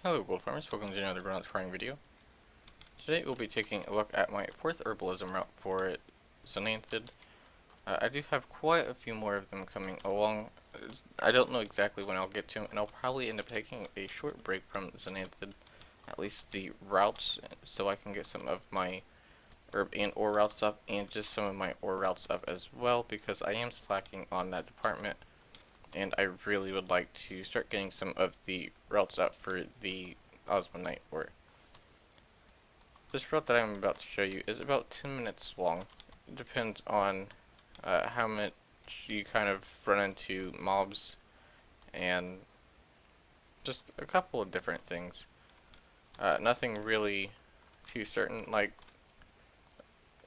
Hello gold farmers, welcome to another ground farming video. Today we'll be taking a look at my fourth herbalism route for Zin'anthid. I do have quite a few more of them coming along. I don't know exactly when I'll get to them, and I'll probably end up taking a short break from Zin'anthid, at least the routes, so I can get some of my herb and ore routes up, and just some of my ore routes up as well, because I am slacking on that department, and I really would like to start getting some of the routes up for the Osmanite ore. This route that I'm about to show you is about 10 minutes long. It depends on how much you kind of run into mobs and just a couple of different things. Nothing really too certain. Like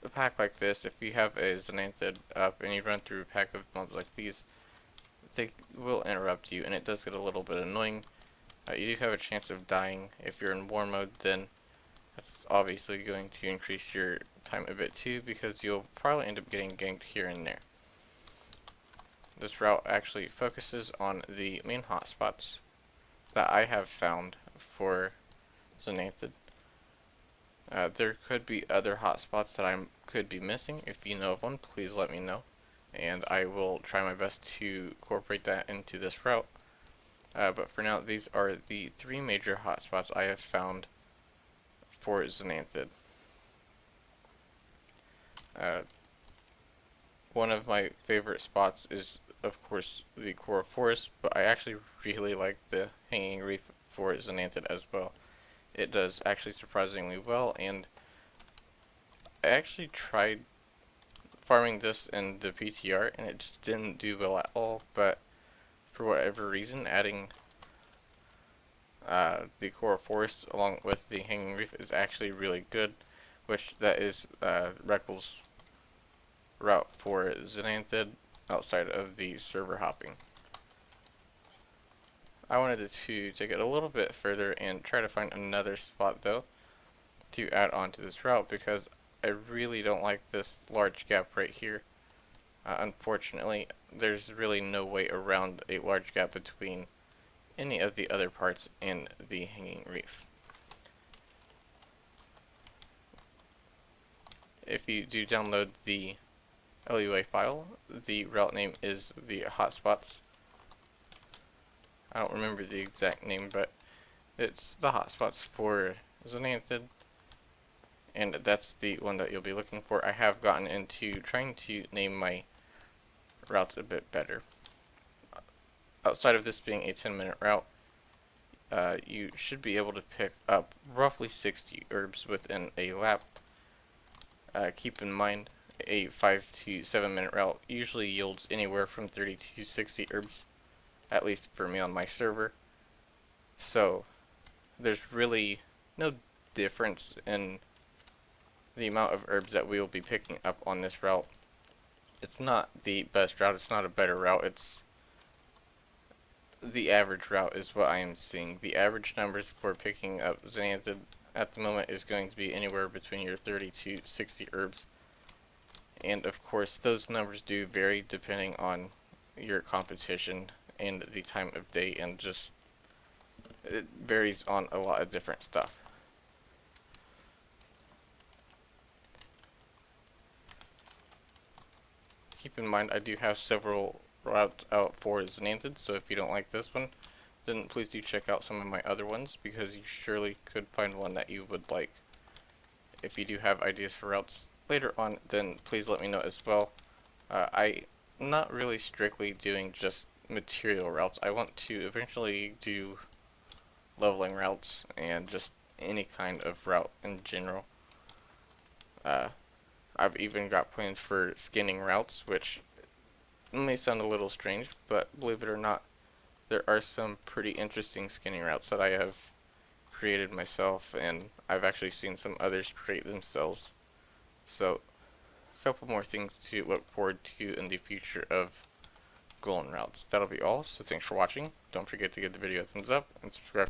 a pack like this, if you have a Zin'anthid up and you run through a pack of mobs like these, they will interrupt you, and it does get a little bit annoying. You do have a chance of dying. If you're in war mode, then that's obviously going to increase your time a bit too, because you'll probably end up getting ganked here and there. This route actually focuses on the main hotspots that I have found for Zin'anthid. There could be other hotspots that I could be missing. If you know of one, please let me know, and I will try my best to incorporate that into this route. But for now, these are the three major hotspots I have found for Zin'anthid. Uh, One of my favorite spots is, of course, the Coral Forest, but I actually really like the Hanging Reef for Zin'anthid as well. It does actually surprisingly well, and I actually tried farming this in the PTR, and it just didn't do well at all, but for whatever reason, adding the Coral Forest along with the Hanging Reef is actually really good, which that is Reckl's route for Zin'anthid outside of the server hopping. I wanted to take it a little bit further and try to find another spot though to add on to this route, because I really don't like this large gap right here. Unfortunately, there's really no way around a large gap between any of the other parts in the Hanging Reef. If you do download the LUA file, the route name is the hotspots. I don't remember the exact name, but it's the hotspots for Zin'anthid, and that's the one that you'll be looking for. I have gotten into trying to name my routes a bit better. Outside of this being a 10-minute route, you should be able to pick up roughly 60 herbs within a lap. Keep in mind, a 5 to 7 minute route usually yields anywhere from 30 to 60 herbs, at least for me on my server. So there's really no difference in the amount of herbs that we will be picking up on this route. It's not the best route, it's not a better route, it's the average route is what I am seeing. The average numbers for picking up Zin'anthid at the moment is going to be anywhere between your 30 to 60 herbs. And of course, those numbers do vary depending on your competition and the time of day, and just it varies on a lot of different stuff. Keep in mind, I do have several routes out for Zin'anthid, so if you don't like this one, then please do check out some of my other ones, because you surely could find one that you would like. If you do have ideas for routes later on, then please let me know as well. I'm not really strictly doing just material routes. I want to eventually do leveling routes and just any kind of route in general. Uh, I've even got plans for skinning routes, which may sound a little strange, but believe it or not, there are some pretty interesting skinning routes that I have created myself, and I've actually seen some others create themselves. So, a couple more things to look forward to in the future of Golden routes. That'll be all, so thanks for watching. Don't forget to give the video a thumbs up and subscribe